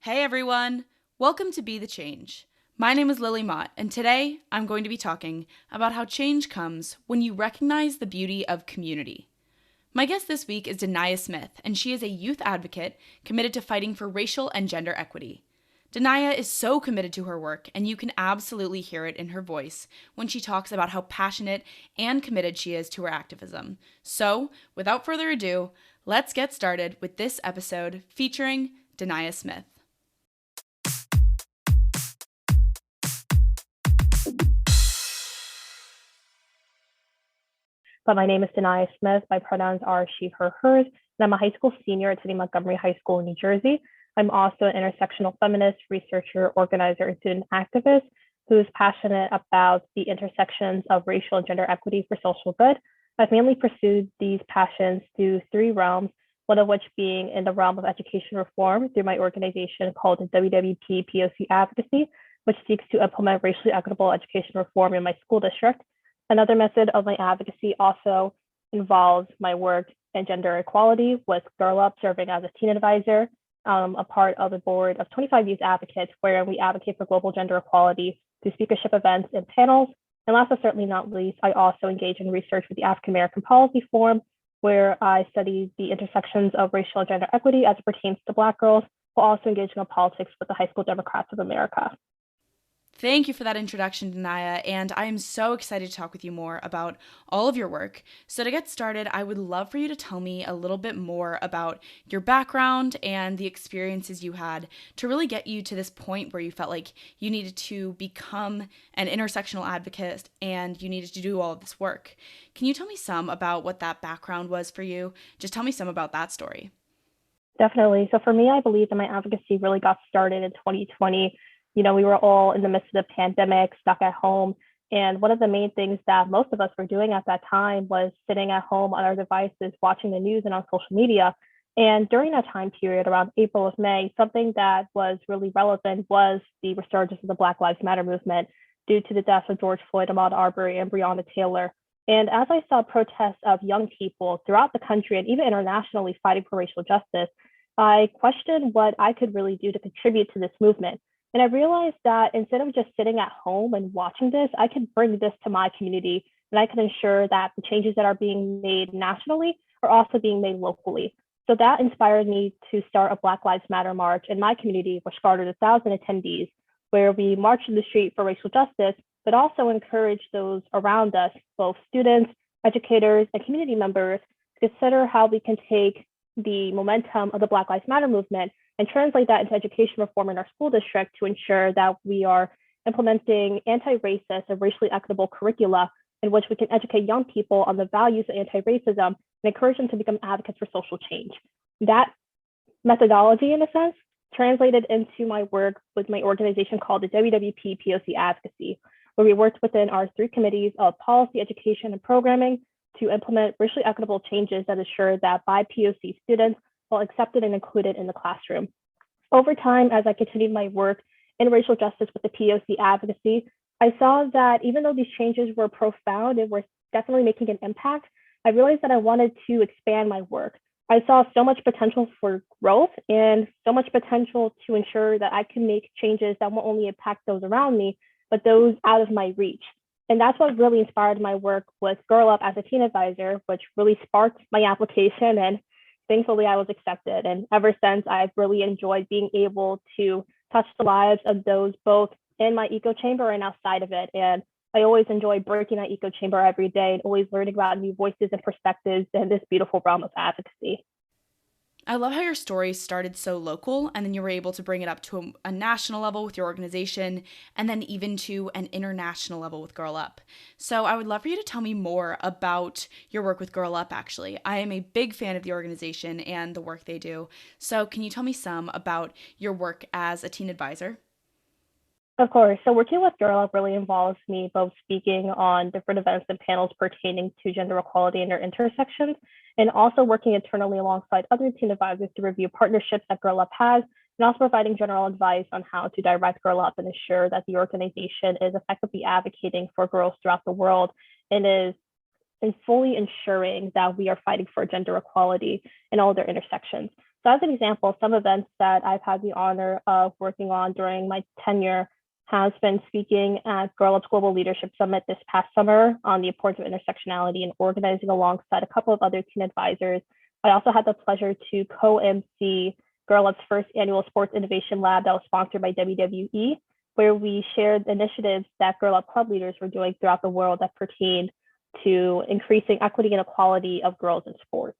Hey everyone! Welcome to Be the Change. My name is Lily Mott, and today I'm going to be talking about how change comes when you recognize the beauty of community. My guest this week is Denia Smith, and she is a youth advocate committed to fighting for racial and gender equity. Denia is so committed to her work, and you can absolutely hear it in her voice when she talks about how passionate and committed she is to her activism. So, without further ado, let's get started with this episode featuring Denia Smith. But my name is Denia Smith. My pronouns are she, her, hers, and I'm a high school senior attending Montgomery High School in New Jersey. I'm also an intersectional feminist, researcher, organizer, and student activist who is passionate about the intersections of racial and gender equity for social good. I've mainly pursued these passions through three realms, one of which being in the realm of education reform through my organization called the WWP POC Advocacy, which seeks to implement racially equitable education reform in my school district. Another method of my advocacy also involves my work in gender equality with Girl Up, serving as a teen advisor, a part of the board of 25 youth advocates, where we advocate for global gender equality through speakership events and panels. And last but certainly not least, I also engage in research with the African American Policy Forum, where I study the intersections of racial and gender equity as it pertains to Black girls, while also engaging in politics with the High School Democrats of America. Thank you for that introduction, Denia, and I am so excited to talk with you more about all of your work. So to get started, I would love for you to tell me a little bit more about your background and the experiences you had to really get you to this point where you felt like you needed to become an intersectional advocate and you needed to do all of this work. Can you tell me some about what that background was for you? Just tell me some about that story. Definitely. So for me, I believe that my advocacy really got started in 2020. We were all in the midst of the pandemic, stuck at home. And one of the main things that most of us were doing at that time was sitting at home on our devices, watching the news and on social media. And during that time period, around April of May, something that was really relevant was the resurgence of the Black Lives Matter movement due to the deaths of George Floyd, Ahmaud Arbery, and Breonna Taylor. And as I saw protests of young people throughout the country and even internationally fighting for racial justice, I questioned what I could really do to contribute to this movement. And I realized that instead of just sitting at home and watching this, I could bring this to my community and I could ensure that the changes that are being made nationally are also being made locally. So that inspired me to start a Black Lives Matter march in my community, which garnered 1,000 attendees, where we marched in the street for racial justice, but also encouraged those around us, both students, educators, and community members, to consider how we can take the momentum of the Black Lives Matter movement and translate that into education reform in our school district to ensure that we are implementing anti-racist and racially equitable curricula in which we can educate young people on the values of anti-racism and encourage them to become advocates for social change. That methodology, in a sense, translated into my work with my organization called the WWP POC Advocacy, where we worked within our three committees of policy, education, and programming to implement racially equitable changes that ensure that BIPOC students feel accepted and included in the classroom. Over time, as I continued my work in racial justice with the POC advocacy, I saw that even though these changes were profound and were definitely making an impact, I realized that I wanted to expand my work. I saw so much potential for growth and so much potential to ensure that I can make changes that won't only impact those around me, but those out of my reach. And that's what really inspired my work with Girl Up as a teen advisor, which really sparked my application. And thankfully, I was accepted. And ever since, I've really enjoyed being able to touch the lives of those both in my echo chamber and outside of it. And I always enjoy breaking that echo chamber every day and always learning about new voices and perspectives in this beautiful realm of advocacy. I love how your story started so local and then you were able to bring it up to a national level with your organization and then even to an international level with Girl Up. So I would love for you to tell me more about your work with Girl Up, actually. I am a big fan of the organization and the work they do. So can you tell me some about your work as a teen advisor? Of course. So working with Girl Up really involves me both speaking on different events and panels pertaining to gender equality and their intersections, and also working internally alongside other teen advisors to review partnerships that Girl Up has, and also providing general advice on how to direct Girl Up and ensure that the organization is effectively advocating for girls throughout the world and is fully ensuring that we are fighting for gender equality in all their intersections. So as an example, some events that I've had the honor of working on during my tenure has been speaking at Girl Up's Global Leadership Summit this past summer on the importance of intersectionality and organizing alongside a couple of other teen advisors. I also had the pleasure to co-MC Girl Up's first annual Sports Innovation Lab that was sponsored by WWE, where we shared initiatives that Girl Up club leaders were doing throughout the world that pertained to increasing equity and equality of girls in sports.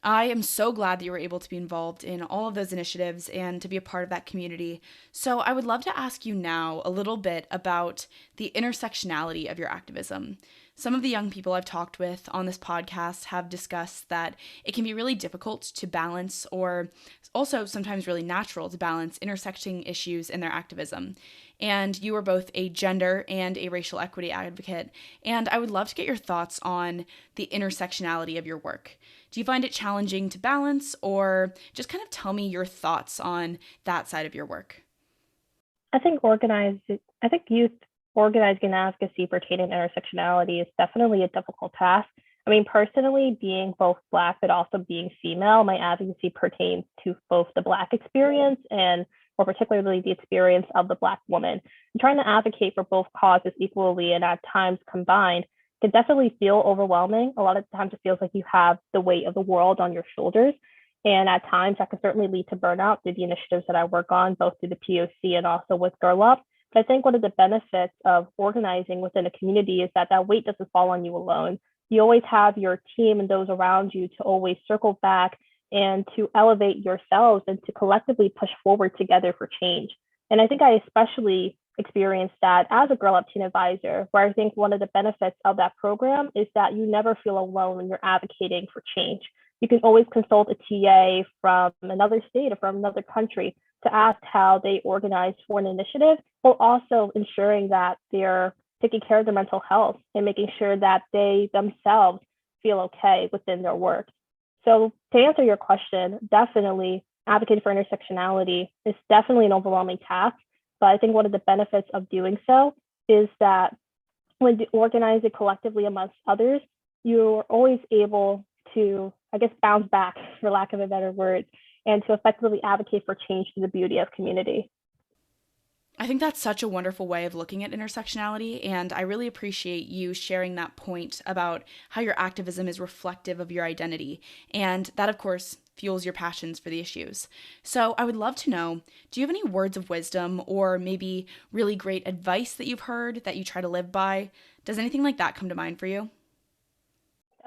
I am so glad that you were able to be involved in all of those initiatives and to be a part of that community. So, I would love to ask you now a little bit about the intersectionality of your activism. Some of the young people I've talked with on this podcast have discussed that it can be really difficult to balance, or also sometimes really natural to balance, intersecting issues in their activism. And you are both a gender and a racial equity advocate, and I would love to get your thoughts on the intersectionality of your work. Do you find it challenging to balance, or just kind of tell me your thoughts on that side of your work? I think youth organizing advocacy pertaining to intersectionality is definitely a difficult task. I mean, personally, being both Black but also being female, my advocacy pertains to both the Black experience and more particularly the experience of the Black woman. And trying to advocate for both causes equally and at times combined can definitely feel overwhelming. A lot of times it feels like you have the weight of the world on your shoulders. And at times that can certainly lead to burnout through the initiatives that I work on, both through the POC and also with Girl Up. But I think one of the benefits of organizing within a community is that that weight doesn't fall on you alone. You always have your team and those around you to always circle back and to elevate yourselves and to collectively push forward together for change. And I think I especially experienced that as a Girl Up Teen Advisor, where I think one of the benefits of that program is that you never feel alone when you're advocating for change. You can always consult a TA from another state or from another country to ask how they organize for an initiative, while also ensuring that they're taking care of their mental health and making sure that they themselves feel okay within their work. So to answer your question, definitely advocating for intersectionality is definitely an overwhelming task. But I think one of the benefits of doing so is that when you organize it collectively amongst others, you're always able to, I guess, bounce back, for lack of a better word, and to effectively advocate for change to the beauty of community. I think that's such a wonderful way of looking at intersectionality, and I really appreciate you sharing that point about how your activism is reflective of your identity, and that, of course, fuels your passions for the issues. So I would love to know, do you have any words of wisdom or maybe really great advice that you've heard that you try to live by? Does anything like that come to mind for you?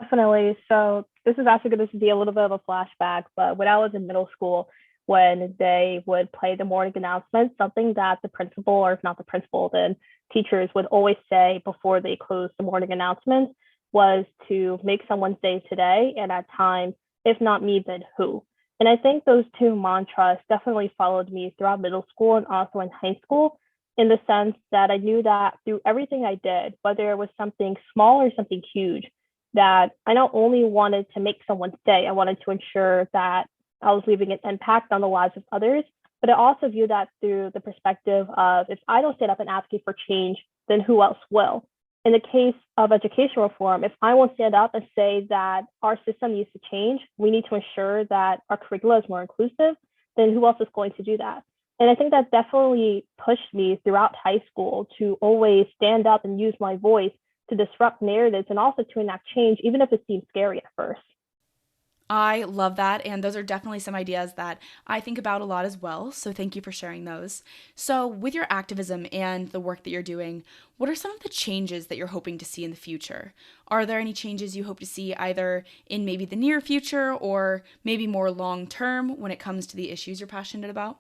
Definitely. So this is actually going to be a little bit of a flashback, but when I was in middle school, when they would play the morning announcements, something that the principal, or if not the principal, then teachers would always say before they closed the morning announcements was to make someone's day today, and at times, if not me, then who? And I think those two mantras definitely followed me throughout middle school and also in high school, in the sense that I knew that through everything I did, whether it was something small or something huge, that I not only wanted to make someone's day, I wanted to ensure that I was leaving an impact on the lives of others. But I also view that through the perspective of, if I don't stand up and advocate for change, then who else will? In the case of education reform, if I won't stand up and say that our system needs to change, we need to ensure that our curricula is more inclusive, then who else is going to do that? And I think that definitely pushed me throughout high school to always stand up and use my voice to disrupt narratives and also to enact change, even if it seems scary at first. I love that. And those are definitely some ideas that I think about a lot as well. So thank you for sharing those. So, with your activism and the work that you're doing, what are some of the changes that you're hoping to see in the future? Are there any changes you hope to see either in maybe the near future or maybe more long term when it comes to the issues you're passionate about?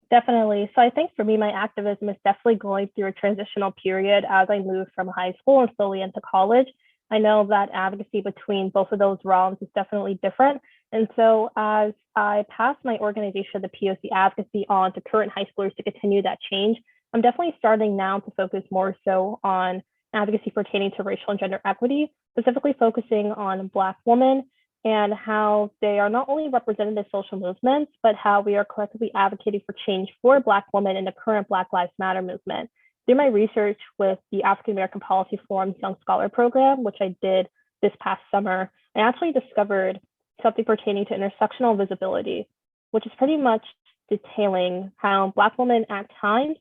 Definitely. So I think for me, my activism is definitely going through a transitional period as I move from high school and slowly into college. I know that advocacy between both of those realms is definitely different. And so as I pass my organization, the POC advocacy, on to current high schoolers to continue that change, I'm definitely starting now to focus more so on advocacy pertaining to racial and gender equity, specifically focusing on Black women and how they are not only represented in social movements, but how we are collectively advocating for change for Black women in the current Black Lives Matter movement. Through my research with the African American Policy Forum's Young Scholar Program, which I did this past summer, I actually discovered something pertaining to intersectional visibility, which is pretty much detailing how Black women at times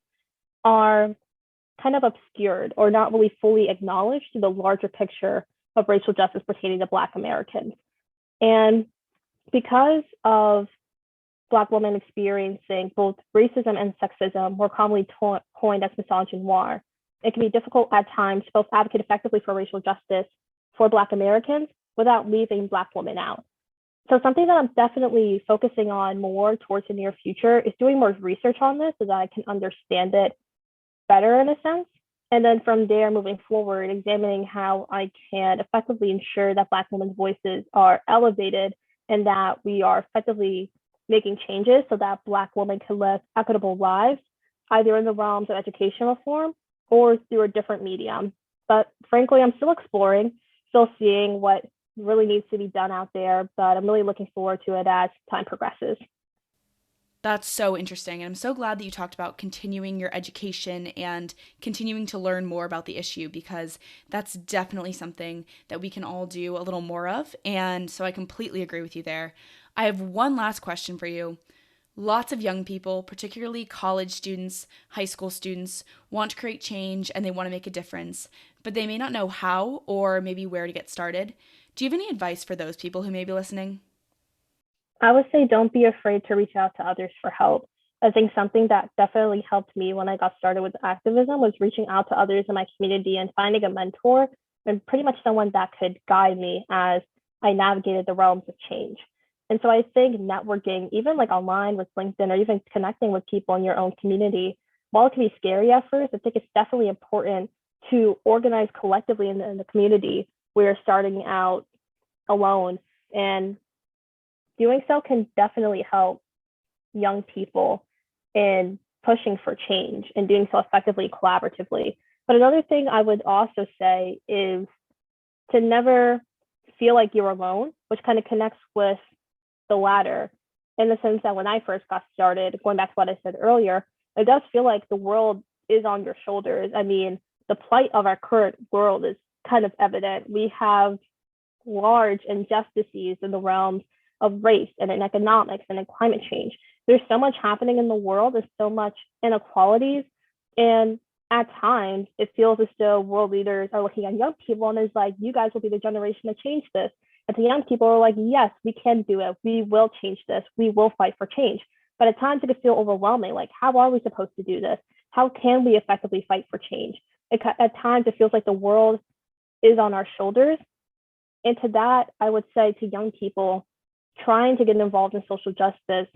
are kind of obscured or not really fully acknowledged in the larger picture of racial justice pertaining to Black Americans. And because of Black women experiencing both racism and sexism, more commonly coined as misogynoir, it can be difficult at times to both advocate effectively for racial justice for Black Americans without leaving Black women out. So something that I'm definitely focusing on more towards the near future is doing more research on this so that I can understand it better in a sense. And then from there, moving forward, examining how I can effectively ensure that Black women's voices are elevated and that we are effectively making changes so that Black women can live equitable lives, either in the realms of educational reform or through a different medium. But frankly, I'm still exploring, still seeing what really needs to be done out there, but I'm really looking forward to it as time progresses. That's so interesting. And I'm so glad that you talked about continuing your education and continuing to learn more about the issue because that's definitely something that we can all do a little more of. And so I completely agree with you there. I have one last question for you. Lots of young people, particularly college students, high school students, want to create change and they want to make a difference, but they may not know how or maybe where to get started. Do you have any advice for those people who may be listening? I would say don't be afraid to reach out to others for help. I think something that definitely helped me when I got started with activism was reaching out to others in my community and finding a mentor and pretty much someone that could guide me as I navigated the realms of change. And so I think networking, even like online with LinkedIn or even connecting with people in your own community, while it can be scary at first, I think it's definitely important to organize collectively in the community. We're starting out alone, and doing so can definitely help young people in pushing for change and doing so effectively collaboratively. But another thing I would also say is to never feel like you're alone, which kind of connects with the latter in the sense that when I first got started, going back to what I said earlier, it does feel like the world is on your shoulders. I mean, the plight of our current world is kind of evident. We have large injustices in the realms of race and in economics and in climate change. There's so much happening in the world. There's so much inequalities. And at times, it feels as though world leaders are looking at young people and is like, you guys will be the generation to change this. And the young people are like, yes, we can do it. We will change this. We will fight for change. But at times, it can feel overwhelming. Like, how are we supposed to do this? How can we effectively fight for change? At times, it feels like the world is on our shoulders. And to that, I would say to young people trying to get involved in social justice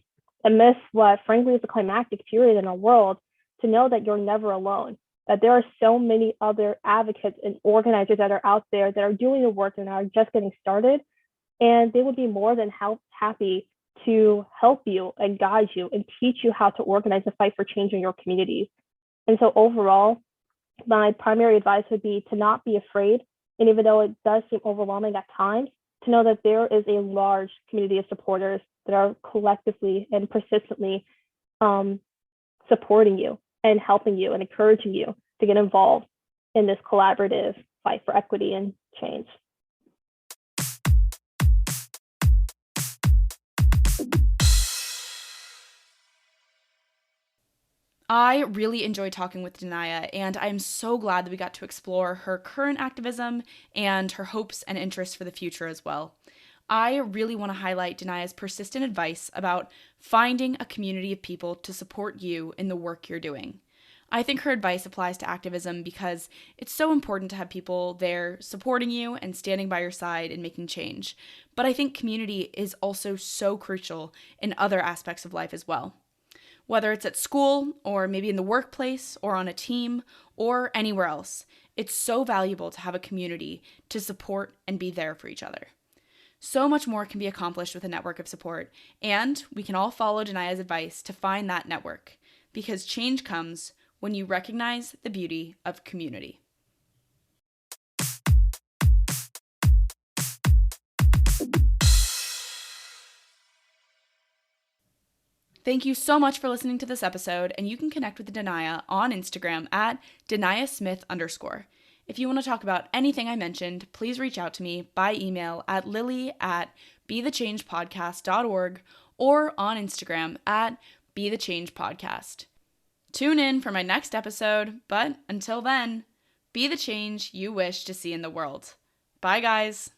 amidst what frankly is a climactic period in our world, to know that you're never alone, that there are so many other advocates and organizers that are out there that are doing the work and are just getting started. And they would be more than happy to help you and guide you and teach you how to organize and fight for change in your communities. And so overall, my primary advice would be to not be afraid. And even though it does seem overwhelming at times, to know that there is a large community of supporters that are collectively and persistently supporting you and helping you and encouraging you to get involved in this collaborative fight for equity and change. I really enjoyed talking with Denia, and I'm so glad that we got to explore her current activism and her hopes and interests for the future as well. I really want to highlight Denia's persistent advice about finding a community of people to support you in the work you're doing. I think her advice applies to activism because it's so important to have people there supporting you and standing by your side and making change. But I think community is also so crucial in other aspects of life as well. Whether it's at school, or maybe in the workplace, or on a team, or anywhere else, it's so valuable to have a community to support and be there for each other. So much more can be accomplished with a network of support, and we can all follow Denia's advice to find that network, because change comes when you recognize the beauty of community. Thank you so much for listening to this episode, and you can connect with Denia on Instagram at Denia Smith_. If you want to talk about anything I mentioned, please reach out to me by email at lily@bethechangepodcast.org or on Instagram at bethechangepodcast. Tune in for my next episode, but until then, be the change you wish to see in the world. Bye, guys.